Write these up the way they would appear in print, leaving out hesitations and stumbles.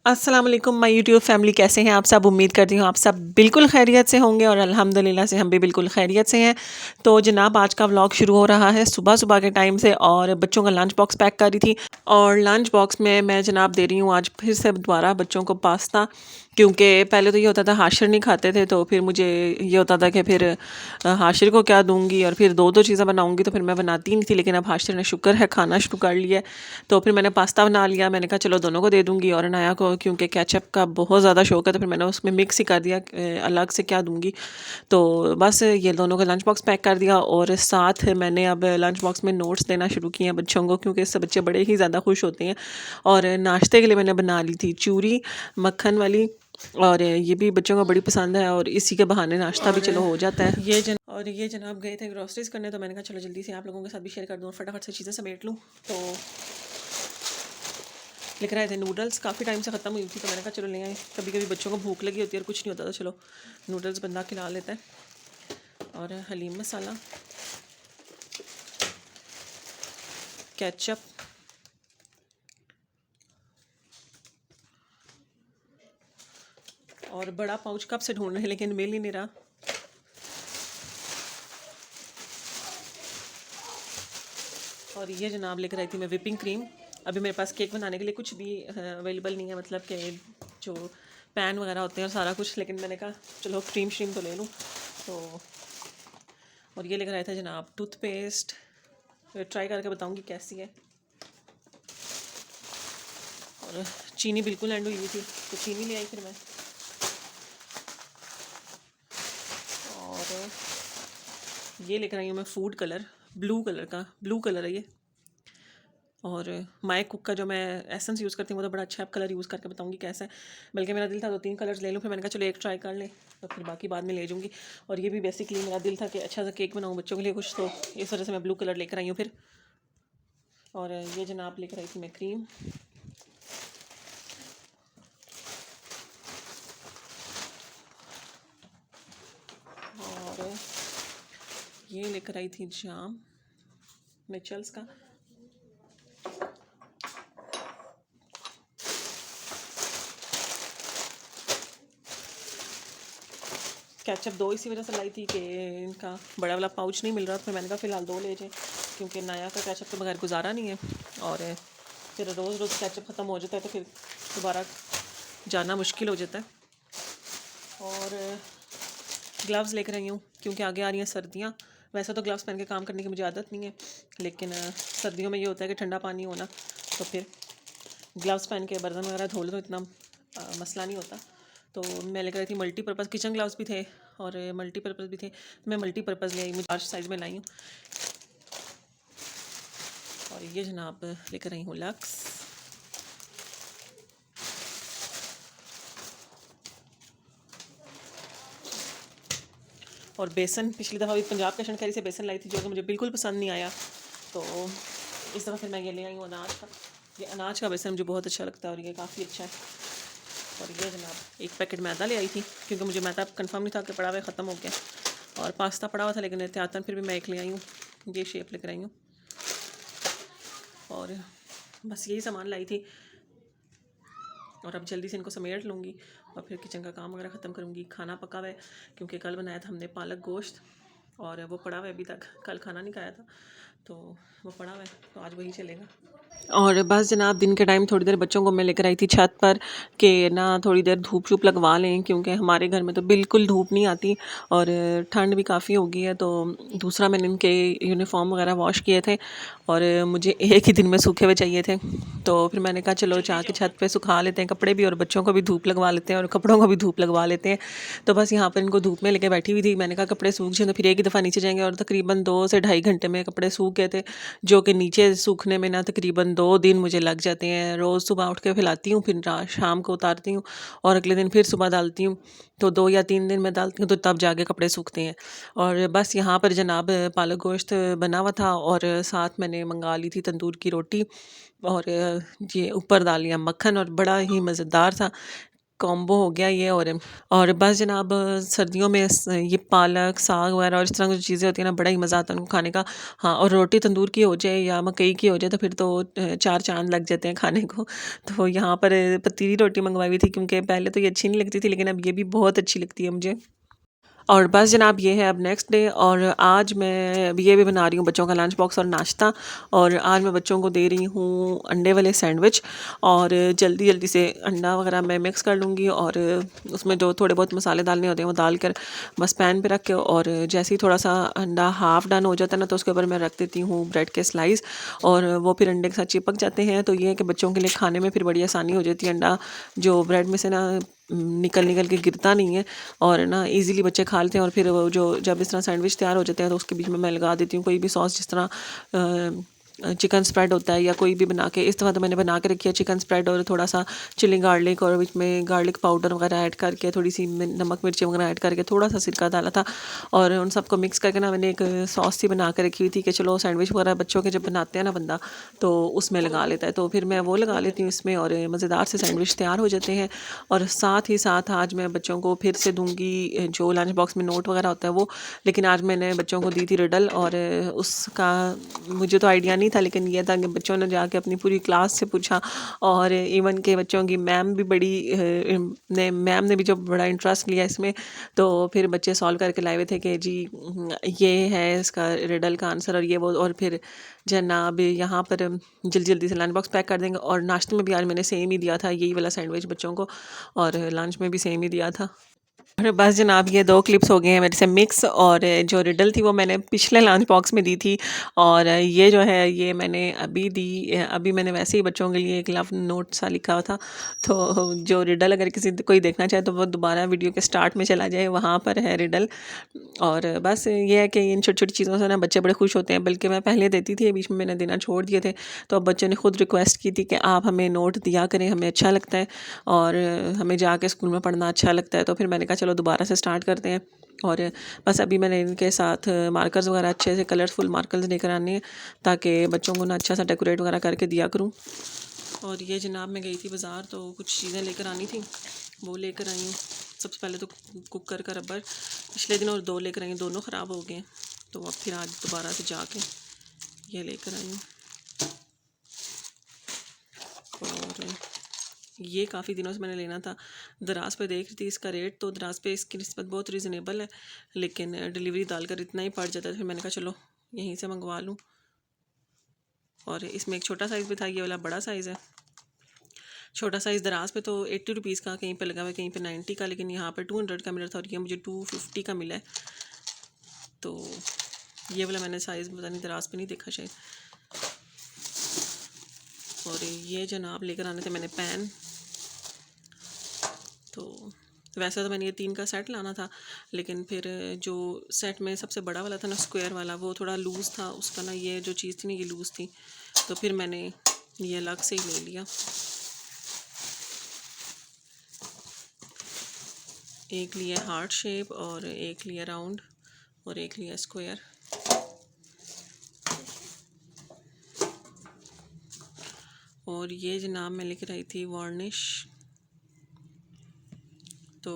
अस्सलाम वालेकुम my YouTube family, कैसे हैं आप सब। उम्मीद करती हूँ आप सब बिल्कुल खैरियत से होंगे और अल्हम्दुलिल्लाह से हम भी बिल्कुल खैरियत से हैं। तो जनाब आज का व्लॉग शुरू हो रहा है सुबह सुबह के टाइम से और बच्चों का लंच बॉक्स पैक कर रही थी। और लंच बॉक्स में मैं जनाब दे रही हूँ आज फिर से दोबारा बच्चों को पास्ता, क्योंकि पहले तो ये होता था हाशिर नहीं खाते थे, तो फिर मुझे ये होता था कि फिर हाशिर को क्या दूंगी और फिर दो दो चीज़ें बनाऊंगी, तो फिर मैं बनाती नहीं थी। लेकिन अब हाशिर ने शुक्र है खाना शुरू कर लिया है, तो फिर मैंने पास्ता बना लिया। मैंने कहा चलो दोनों को दे दूंगी और अनाया को, क्योंकि केचप का बहुत ज़्यादा शौक है, तो फिर मैंने उसमें मिक्स ही कर दिया, अलग से क्या दूंगी। तो बस ये दोनों का लंच बॉक्स पैक कर दिया और साथ मैंने अब लंच बॉक्स में नोट्स देना शुरू किए हैं बच्चों को, क्योंकि इससे बच्चे बड़े ही ज़्यादा खुश होते हैं। और नाश्ते के लिए मैंने बना ली थी चूरी मक्खन वाली, और ये भी बच्चों को बड़ी पसंद है और इसी के बहाने नाश्ता भी चलो हो जाता है। ये जनाब गए थे ग्रोसरीज करने, तो मैंने कहा चलो जल्दी से आप लोगों के साथ भी शेयर कर दूँ, फटाफट से चीज़ें समेट लूँ। तो लिख रहे थे नूडल्स, काफ़ी टाइम से ख़त्म हुई थी, तो मैंने कहा चलो ले आए। कभी कभी बच्चों को भूख लगी होती है और कुछ नहीं होता, तो चलो नूडल्स बंदा खिला लेता है। और हलीम मसाला, केचप, और बड़ा पाउच कब से ढूंढ रहे हैं लेकिन मिल ही नहीं रहा। और ये जनाब लेकर आई थी मैं विपिंग क्रीम। अभी मेरे पास केक बनाने के लिए कुछ भी अवेलेबल नहीं है, मतलब कि जो पैन वगैरह होते हैं और सारा कुछ, लेकिन मैंने कहा चलो क्रीम श्रीम तो ले लूँ। तो और ये लेकर आया था जनाब टूथपेस्ट, ट्राई करके बताऊँगी कैसी है। और चीनी बिल्कुल एंड हुई थी, तो चीनी ले आई फिर मैं। और ये लेकर आई हूँ मैं फूड कलर, ब्लू कलर है ये। और माई कुक का जो मैं एसेंस यूज़ करती हूँ वो तो बड़ा अच्छा है, कलर यूज़ करके बताऊँगी कैसा है। बल्कि मेरा दिल था 2-3 कलर्स ले लूँ, फिर मैंने कहा चलो एक ट्राई कर लें, तो फिर बाकी बाद में ले जाऊँगी। और ये भी बेसिकली मेरा दिल था कि अच्छा सा केक बनाऊँ बच्चों के लिए कुछ, तो इस वजह से मैं ब्लू कलर लेकर आई हूँ फिर। और ये जनाब लेकर आई थी मैं क्रीम, और ये लेकर आई थी जाम मिचल्स का। केचप दो इसी वजह से लाई थी कि इनका बड़ा वाला पाउच नहीं मिल रहा, तो मैंने कहा फ़िलहाल दो ले जाए, क्योंकि नया का केचप के बगैर गुजारा नहीं है। और फिर रोज़ रोज़ केचप ख़त्म हो जाता है, तो फिर दोबारा जाना मुश्किल हो जाता है। और ग्लव्स लेकर आई हूँ, क्योंकि आगे आ रही हैं सर्दियाँ। वैसे तो ग्लव्स पहन के काम करने की मुझे आदत नहीं है, लेकिन सर्दियों में ये होता है कि ठंडा पानी होना, तो फिर ग्लव्स पहन के बर्तन वगैरह धो लो तो इतना मसला नहीं होता। तो मैं लेकर आई थी मल्टीपर्पज़ किचन ग्लव्स भी थे और मल्टीपर्पज़ भी थे, तो मैं मल्टीपर्पज़ ले आई, मुझे लार्ज साइज़ में लाई हूँ। और ये जनाब लेकर आई हूँ लक्स। और बेसन, पिछली दफ़ा भी पंजाब कशन कैरी से बेसन लाई थी, जो कि मुझे बिल्कुल पसंद नहीं आया, तो इस दफ़ा फिर मैं ये ले आई हूँ अनाज का। ये अनाज का बेसन मुझे बहुत अच्छा लगता है और ये काफ़ी अच्छा है। और ये जनाब एक पैकेट मैदा ले आई थी, क्योंकि मुझे मैदा कंफर्म नहीं था कि पड़ा हुआ ख़त्म हो गया। और पास्ता पड़ा हुआ था, लेकिन एहतियातन फिर भी मैं एक ले आई हूँ, ये शेप लेकर आई हूँ। और बस यही सामान लाई थी, और अब जल्दी से इनको समेट लूँगी और फिर किचन का काम वगैरह ख़त्म करूँगी। खाना पका हुआ है, क्योंकि कल बनाया था हमने पालक गोश्त, और वो पड़ा हुआ है अभी तक, कल खाना नहीं खाया था, तो वो पड़ा हुआ है, तो आज वही चलेगा। और बस जनाब दिन के टाइम थोड़ी देर बच्चों को मैं लेकर आई थी छत पर, कि ना थोड़ी देर धूप छूप लगवा लें, क्योंकि हमारे घर में तो बिल्कुल धूप नहीं आती और ठंड भी काफ़ी हो गई है। तो दूसरा मैंने इनके यूनिफॉर्म वगैरह वॉश किए थे और मुझे एक ही दिन में सूखे हुए चाहिए थे, तो फिर मैंने कहा चलो जाके छत पे सुखा लेते हैं कपड़े भी, और बच्चों को भी धूप लगवा लेते हैं और कपड़ों को भी धूप लगवा लेते हैं। तो बस यहाँ पर इनको धूप में लेके बैठी हुई थी। मैंने कहा कपड़े सूख जाए तो फिर एक ही दफ़ा नीचे जाएंगे, और तकरीबन 2 से ढाई घंटे में कपड़े सूख गए थे, जो कि नीचे सूखने में ना तकरीबन 2 दिन मुझे लग जाते हैं। रोज़ सुबह उठ के फैलाती हूँ, फिर शाम को उतारती हूँ और अगले दिन फिर सुबह डालती हूँ, तो 2 या 3 दिन में डालती हूँ, तो तब जाके कपड़े सूखते हैं। और बस यहाँ पर जनाब पालक गोश्त बना हुआ था, और साथ मैंने मंगा ली थी तंदूर की रोटी, और ये ऊपर डाल लिया मक्खन, और बड़ा ही मज़ेदार था। कॉम्बो हो गया ये। और बस जनाब सर्दियों में ये पालक साग वगैरह और इस तरह की जो चीज़ें होती हैं ना, बड़ा ही मज़ा आता है उनको खाने का। हाँ, और रोटी तंदूर की हो जाए या मकई की हो जाए तो फिर तो चार चांद लग जाते हैं खाने को। तो यहाँ पर पतीली रोटी मंगवाई हुई थी, क्योंकि पहले तो ये अच्छी नहीं लगती थी, लेकिन अब ये भी बहुत अच्छी लगती है मुझे। और बस जनाब ये है अब नेक्स्ट डे, और आज मैं अब ये भी बना रही हूँ बच्चों का लंच बॉक्स और नाश्ता। और आज मैं बच्चों को दे रही हूँ अंडे वाले सैंडविच। और जल्दी जल्दी से अंडा वगैरह मैं मिक्स कर लूँगी, और उसमें जो थोड़े बहुत मसाले डालने होते हैं वो डाल कर बस पैन पे रख के, और जैसे ही थोड़ा सा अंडा हाफ़ डन हो जाता है ना, तो उसके ऊपर मैं रख देती हूँ ब्रेड के स्लाइस, और वो फिर अंडे के साथ चिपक जाते हैं। तो ये है कि बच्चों के लिए खाने में फिर बड़ी आसानी हो जाती है। अंडा जो ब्रेड में से ना निकल निकल के गिरता नहीं है, और ना इजीली बच्चे खा लेते हैं। और फिर वो जो जब इस तरह सैंडविच तैयार हो जाते हैं तो उसके बीच में मैं लगा देती हूँ कोई भी सॉस, जिस तरह चिकन स्प्रेड होता है या कोई भी बना के। इस दफ़ा तो मैंने बना के रखी है चिकन स्प्रेड, और थोड़ा सा चिली गार्लिक, और बीच में गार्लिक पाउडर वगैरह ऐड करके, थोड़ी सी नमक मिर्ची वगैरह ऐड करके, थोड़ा सा सिरका डाला था, और उन सबको मिक्स करके ना मैंने एक सॉस सी बना के रखी हुई थी कि चलो सैंडविच वगैरह बच्चों के जब बनाते हैं ना बंदा, तो उसमें लगा लेता है। तो फिर मैं वो लगा लेती हूँ इसमें, और मज़ेदार से सैंडविच तैयार हो जाते हैं। और साथ ही साथ आज मैं बच्चों को फिर से दूंगी जो लंच बॉक्स में नोट वगैरह होता है वो, लेकिन आज मैंने बच्चों को दी थी रिडल, और उसका मुझे तो आइडिया नहीं था, लेकिन ये था कि बच्चों ने जाके अपनी पूरी क्लास से पूछा, और इवन के बच्चों की मैम भी मैम ने भी जो बड़ा इंटरेस्ट लिया इसमें। तो फिर बच्चे सॉल्व करके लाए हुए थे कि जी ये है इसका रिडल का आंसर, और ये वो। और फिर जनाब यहाँ पर जल्दी जल्दी से लंच बॉक्स पैक कर देंगे। और नाश्ते में भी आज मैंने सेम ही दिया था, यही वाला सैंडविच बच्चों को, और लंच में भी सेम ही दिया था। अरे बस जनाब ये दो क्लिप्स हो गए हैं मेरे से मिक्स, और जो रिडल थी वो मैंने पिछले लंच बॉक्स में दी थी, और ये जो है ये मैंने अभी दी। अभी मैंने वैसे ही बच्चों के लिए एक लव नोट सा लिखा हुआ था। तो जो रिडल अगर किसी कोई देखना चाहे तो वो दोबारा वीडियो के स्टार्ट में चला जाए, वहाँ पर है रिडल। और बस ये है कि इन छोटी छोटी चीज़ों से ना बच्चे बड़े खुश होते हैं। बल्कि मैं पहले देती थी, बीच में मैंने देना छोड़ दिए थे, तो अब बच्चों ने खुद रिक्वेस्ट की थी कि आप हमें नोट दिया करें, हमें अच्छा लगता है और हमें जाके स्कूल में पढ़ना अच्छा लगता है। तो फिर मैंने कहा चलो दोबारा से स्टार्ट करते हैं। और बस अभी मैंने इनके साथ मार्कर्स वगैरह अच्छे से कलरफुल मार्कर्स लेकर आने हैं, ताकि बच्चों को ना अच्छा सा डेकोरेट वगैरह करके दिया करूँ। और ये जनाब मैं गई थी बाज़ार, तो कुछ चीज़ें लेकर आनी थी, वो लेकर आई हूँ। सबसे पहले तो कुकर का रबर, पिछले दिन और दो लेकर आई हूँ, दोनों ख़राब हो गए हैं। तो अब फिर आज दोबारा से जाके ये लेकर आई हूँ। और ये काफ़ी दिनों से मैंने लेना था, दराज पे देख रही थी इसका रेट, तो दराज पे इसकी निस्बत बहुत रीज़नेबल है, लेकिन डिलीवरी डालकर इतना ही पड़ जाता है। फिर मैंने कहा चलो यहीं से मंगवा लूँ। और इसमें एक छोटा साइज़ भी था, ये वाला बड़ा साइज़ है। छोटा साइज़ दराज पे तो 80 रुपीज़ का कहीं पे लगा हुआ है, कहीं पे 90 का, लेकिन यहाँ पे 200 का मिला था, और ये मुझे 250 का मिला है। तो ये वाला मैंने साइज़ पता नहीं दराज पे नहीं देखा शायद। और ये जनाब लेकर आने थे मैंने पैन। तो वैसे तो मैंने ये 3 का सेट लाना था, लेकिन फिर जो सेट में सबसे बड़ा वाला था ना, स्क्वायर वाला, वो थोड़ा लूज़ था उसका ना, ये जो चीज़ थी ना ये लूज़ थी, तो फिर मैंने ये अलग से ही ले लिया। एक लिया हार्ट शेप, और एक लिया राउंड, और एक लिया स्क्वायर। और ये जनाब मैं लेकर आई थी वार्निश। तो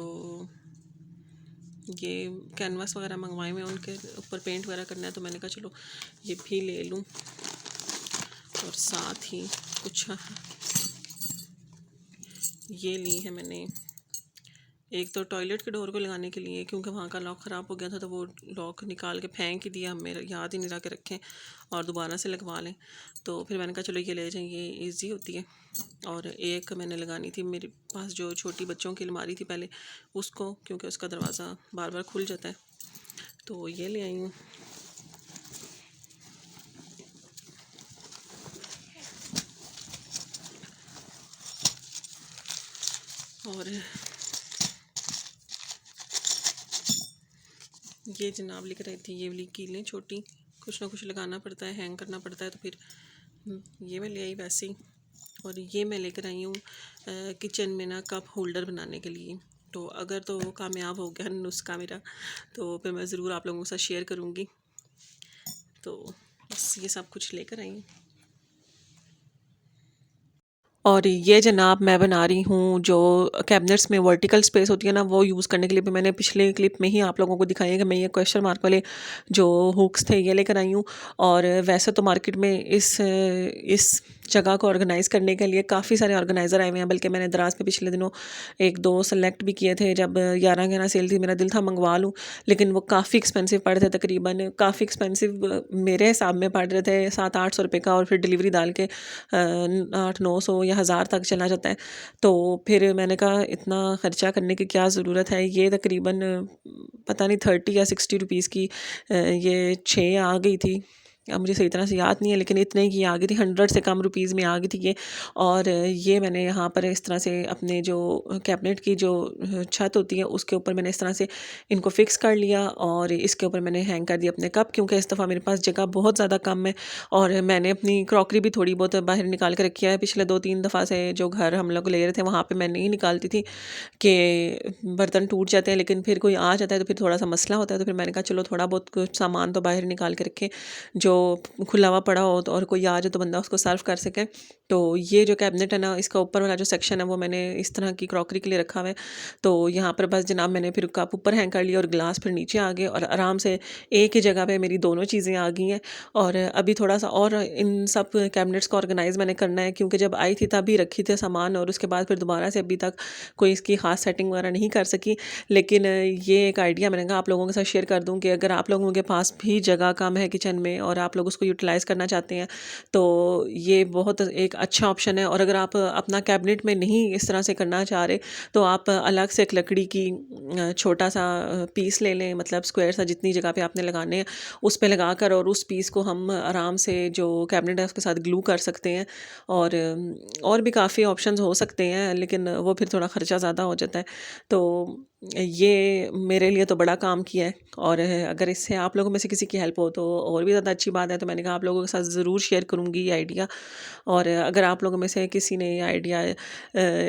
ये कैनवास वगैरह मंगवाए हुए, उनके ऊपर पेंट वगैरह करना है, तो मैंने कहा चलो ये भी ले लूँ। और साथ ही कुछ ये ली है मैंने, एक तो टॉयलेट के डोर को लगाने के लिए, क्योंकि वहाँ का लॉक ख़राब हो गया था, तो वो लॉक निकाल के फेंक ही दिया, हमें याद ही नहीं रहा के रखें और दोबारा से लगवा लें। तो फिर मैंने कहा चलो ये ले जाएं, ये ईजी होती है। और एक मैंने लगानी थी, मेरे पास जो छोटी बच्चों की अलमारी थी पहले, उसको, क्योंकि उसका दरवाज़ा बार बार खुल जाता है, तो ये ले आई हूँ। और ये जनाब लेकर आई थी ये वाली कीलें छोटी, कुछ ना कुछ लगाना पड़ता है, हैंग करना पड़ता है, तो फिर ये मैं ले आई वैसे ही। और ये मैं लेकर आई हूँ किचन में ना कप होल्डर बनाने के लिए। तो अगर तो वो कामयाब हो गया नुस्खा मेरा, तो फिर मैं ज़रूर आप लोगों के साथ शेयर करूँगी। तो बस ये सब कुछ लेकर आई हूँ। और ये जनाब मैं बना रही हूँ जो कैबिनेट्स में वर्टिकल स्पेस होती है ना, वो यूज़ करने के लिए भी मैंने पिछले क्लिप में ही आप लोगों को दिखाई है कि मैं ये क्वेश्चन मार्क वाले जो हुक्स थे ये लेकर आई हूँ। और वैसे तो मार्केट में इस जगह को ऑर्गेनाइज़ करने के लिए काफ़ी सारे ऑर्गेनाइज़र आए हुए हैं, बल्कि मैंने दराज में पिछले दिनों एक दो सेलेक्ट भी किए थे जब 11 सेल थी। मेरा दिल था मंगवा लूँ, लेकिन वो काफ़ी एक्सपेंसिव पड़ रहे थे, तकरीबन काफ़ी एक्सपेंसिव मेरे हिसाब में पड़ रहे थे 700-800 रुपये का, और फिर डिलीवरी डाल के 800-900 या 1000 तक चला जाता है। तो फिर मैंने कहा इतना ख़र्चा करने की क्या ज़रूरत है। ये तकरीबन पता नहीं 30 या 60 रुपीज़ की ये 6 आ गई थी। अब मुझे सही तरह से याद नहीं है, लेकिन इतने की आ गई थी, 100 से कम रुपीज़ में आ गई थी ये। और ये मैंने यहाँ पर इस तरह से अपने जो कैबिनेट की जो छत होती है उसके ऊपर मैंने इस तरह से इनको फ़िक्स कर लिया, और इसके ऊपर मैंने हैंग कर दिया अपने कप, क्योंकि इस दफ़ा मेरे पास जगह बहुत ज़्यादा कम है। और मैंने अपनी क्रॉकरी भी थोड़ी बहुत बाहर निकाल के रखी है। पिछले 2-3 दफ़ा से जो घर हम लोग ले रहे थे वहाँ पे मैं नहीं निकालती थी कि बर्तन टूट जाते हैं, लेकिन फिर कोई आ जाता है तो फिर थोड़ा-सा मसला होता है। तो फिर मैंने कहा चलो थोड़ा बहुत कुछ सामान तो बाहर निकाल के रखें, जो खुला हुआ पड़ा हो तो, और कोई आ जाए तो बंदा उसको सर्व कर सके। तो ये जो कैबिनेट है ना, इसका ऊपर वाला जो सेक्शन है वो मैंने इस तरह की क्रॉकरी के लिए रखा हुआ है। तो यहाँ पर बस जनाब मैंने फिर कप ऊपर हैंग कर लिया और गिलास फिर नीचे आ गए, और आराम से एक ही जगह पे मेरी दोनों चीज़ें आ गई हैं। और अभी थोड़ा-सा और इन सब कैबिनेट्स को ऑर्गेनाइज़ मैंने करना है, क्योंकि जब आई थी तभी रखी थी सामान, और उसके बाद फिर दोबारा से अभी तक कोई इसकी ख़ास सेटिंग वगैरह नहीं कर सकी। लेकिन ये एक आइडिया मैंने कहा आप लोगों के साथ शेयर कर दूँ कि अगर आप लोगों के पास भी जगह कम है किचन में और आप लोग उसको यूटिलाइज़ करना चाहते हैं, तो ये बहुत एक अच्छा ऑप्शन है। और अगर आप अपना कैबिनेट में नहीं इस तरह से करना चाह रहे, तो आप अलग से एक लकड़ी की छोटा-सा पीस ले लें, मतलब स्क्वायर सा, जितनी जगह पे आपने लगाने हैं उस पे लगाकर, और उस पीस को हम आराम से जो कैबिनेट है उसके साथ ग्लू कर सकते हैं। और और भी काफ़ी ऑप्शंस हो सकते हैं, लेकिन वो फिर थोड़ा ख़र्चा ज़्यादा हो जाता है। तो ये मेरे लिए तो बड़ा काम किया है, और अगर इससे आप लोगों में से किसी की हेल्प हो तो और भी ज़्यादा अच्छी बात है। तो मैंने कहा आप लोगों के साथ ज़रूर शेयर करूँगी ये आइडिया। और अगर आप लोगों में से किसी ने ये आइडिया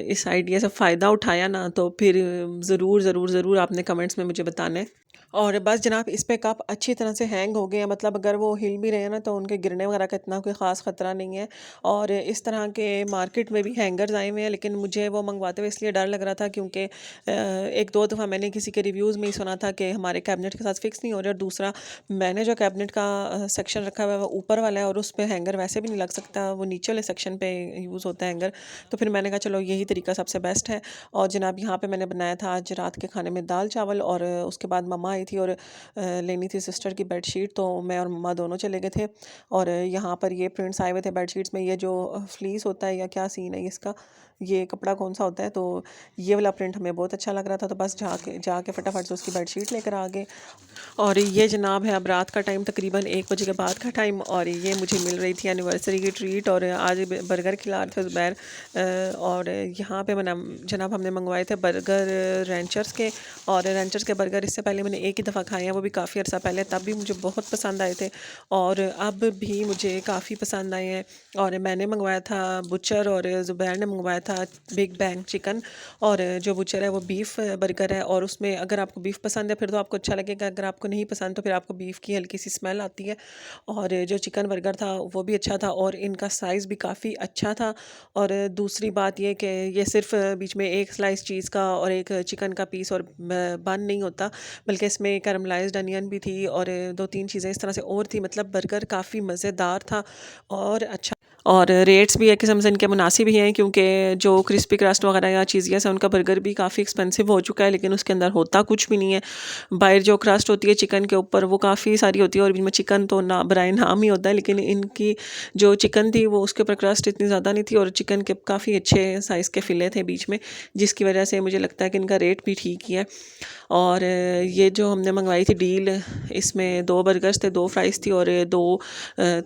इस आइडिया से फ़ायदा उठाया ना, तो फिर ज़रूर ज़रूर ज़रूर आपने कमेंट्स में मुझे बताना है। और बस जनाब इस पे कप अच्छी तरह से हैंग हो गए हैं, मतलब अगर वो हिल भी रहे हैं ना तो उनके गिरने वगैरह का इतना कोई ख़ास ख़तरा नहीं है। और इस तरह के मार्केट में भी हैंगर्स आए हुए हैं, लेकिन मुझे वो मंगवाते हुए इसलिए डर लग रहा था क्योंकि एक दो दफ़ा मैंने किसी के रिव्यूज़ में ही सुना था कि हमारे कैबिनेट के साथ फिक्स नहीं हो रहे, और दूसरा मैंने जो कैबिनेट का सेक्शन रखा हुआ है वो ऊपर वाला है, और उस पर हैंगर वैसे भी नहीं लग सकता, वो नीचे वाले सेक्शन पे यूज़ होता है हैंगर। तो फिर मैंने कहा चलो यही तरीका सबसे बेस्ट है। और जनाब यहाँ पे मैंने बनाया था आज रात के खाने में दाल चावल, और उसके बाद मम्मा आई थी और लेनी थी सिस्टर की बेडशीट, तो मैं और मम्मा दोनों चले गए थे। और यहाँ पर ये प्रिंट्स आए हुए थे बेडशीट्स में, ये जो फ्लीस होता है या क्या सीन है इसका, ये कपड़ा कौन सा होता है, तो ये वाला प्रिंट हमें बहुत अच्छा लग रहा था, तो बस जाके फटाफट से उसकी बेडशीट लेकर आ गए। और ये जनाब है अब रात का टाइम, तकरीबन 1 बजे के बाद का टाइम, और ये मुझे मिल रही थी एनिवर्सरी की ट्रीट, और आज बर्गर खिला रहे थे ज़ुबैर। और यहाँ पे मैंने जनाब हमने मंगवाए थे बर्गर रेंचर्स के। और रेंचर्स के बर्गर इससे पहले मैंने एक ही दफ़ा खाए हैं, वो भी काफ़ी अर्सा पहले, तब भी मुझे बहुत पसंद आए थे, और अब भी मुझे काफ़ी पसंद आए हैं। और मैंने मंगवाया था बुचर, और ज़ुबैर ने मंगवाया था बिग बैंग चिकन। और जो बुचर है वो बीफ बर्गर है, और उसमें अगर आपको बीफ पसंद है फिर तो आपको अच्छा लगेगा, अगर आपको नहीं पसंद तो फिर आपको बीफ की हल्की सी स्मेल आती है। और जो चिकन बर्गर था वो भी अच्छा था, और इनका साइज़ भी काफ़ी अच्छा था। और दूसरी बात ये कि ये सिर्फ बीच में एक स्लाइस चीज़ का और एक चिकन का पीस और बन नहीं होता, बल्कि इसमें कैरमलाइज्ड अनियन भी थी, और 2-3 चीज़ें इस तरह से और थी। मतलब बर्गर काफ़ी मज़ेदार था और अच्छा। और रेट्स भी एक किस्म से इनके मुनासिब ही हैं, क्योंकि जो क्रिस्पी क्रस्ट वगैरह या चीज़ियाँ से उनका बर्गर भी काफ़ी एक्सपेंसिव हो चुका है, लेकिन उसके अंदर होता कुछ भी नहीं है। बाहर जो क्रस्ट होती है चिकन के ऊपर वो काफ़ी सारी होती है, और इनमें चिकन तो ना बराए नाम ही होता है, लेकिन इनकी जो चिकन थी वो उसके ऊपर क्रस्ट इतनी ज़्यादा नहीं थी, और चिकन के काफ़ी अच्छे साइज़ के फ़िले थे बीच में, जिसकी वजह से मुझे लगता है कि इनका रेट भी ठीक ही है। और ये जो हमने मंगवाई थी डील, इसमें 2 बर्गर्स थे, 2 फ्राइज़ थी, और 2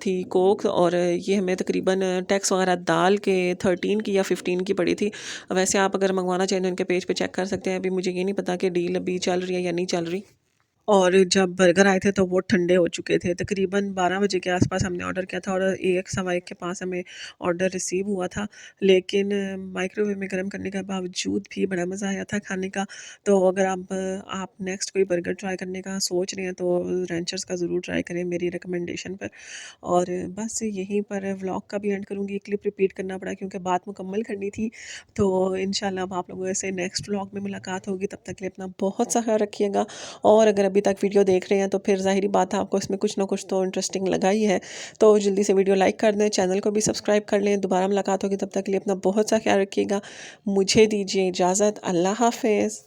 थी कोक, और ये हमें तकरीबन टैक्स वगैरह डाल के 13 की या 15 की पड़ी थी। वैसे आप अगर मंगवाना चाहें तो इनके पेज पे चेक कर सकते हैं। अभी मुझे ये नहीं पता कि डील अभी चल रही है या नहीं चल रही। और जब बर्गर आए थे तो वो ठंडे हो चुके थे। तकरीबन 12 बजे के आस-पास हमने ऑर्डर किया था और 1 सवा 1 के पास हमें ऑर्डर रिसीव हुआ था। लेकिन माइक्रोवेव में गर्म करने के बावजूद भी बड़ा मज़ा आया था खाने का। तो अगर आप नेक्स्ट कोई बर्गर ट्राई करने का सोच रहे हैं तो रेंचर्स का ज़रूर ट्राई करें मेरी रिकमेंडेशन पर। और बस यहीं पर व्लॉग का भी एंड करूँगी, क्लिप रिपीट करना पड़ा क्योंकि बात मुकम्मल करनी थी। तो इंशाल्लाह अब आप लोगों से नेक्स्ट व्लॉग में मुलाकात होगी, तब तक के लिए अपना बहुत सा ख्याल रखिएगा। और अगर अभी तक वीडियो देख रहे हैं तो फिर ज़ाहिरी बात है आपको इसमें कुछ ना कुछ तो इंटरेस्टिंग लगा ही है। तो जल्दी से वीडियो लाइक कर दें, चैनल को भी सब्सक्राइब कर लें। दोबारा मुलाकात होगी, तब तक के लिए अपना बहुत सा ख्याल रखिएगा। मुझे दीजिए इजाज़त। अल्लाह हाफ़िज़।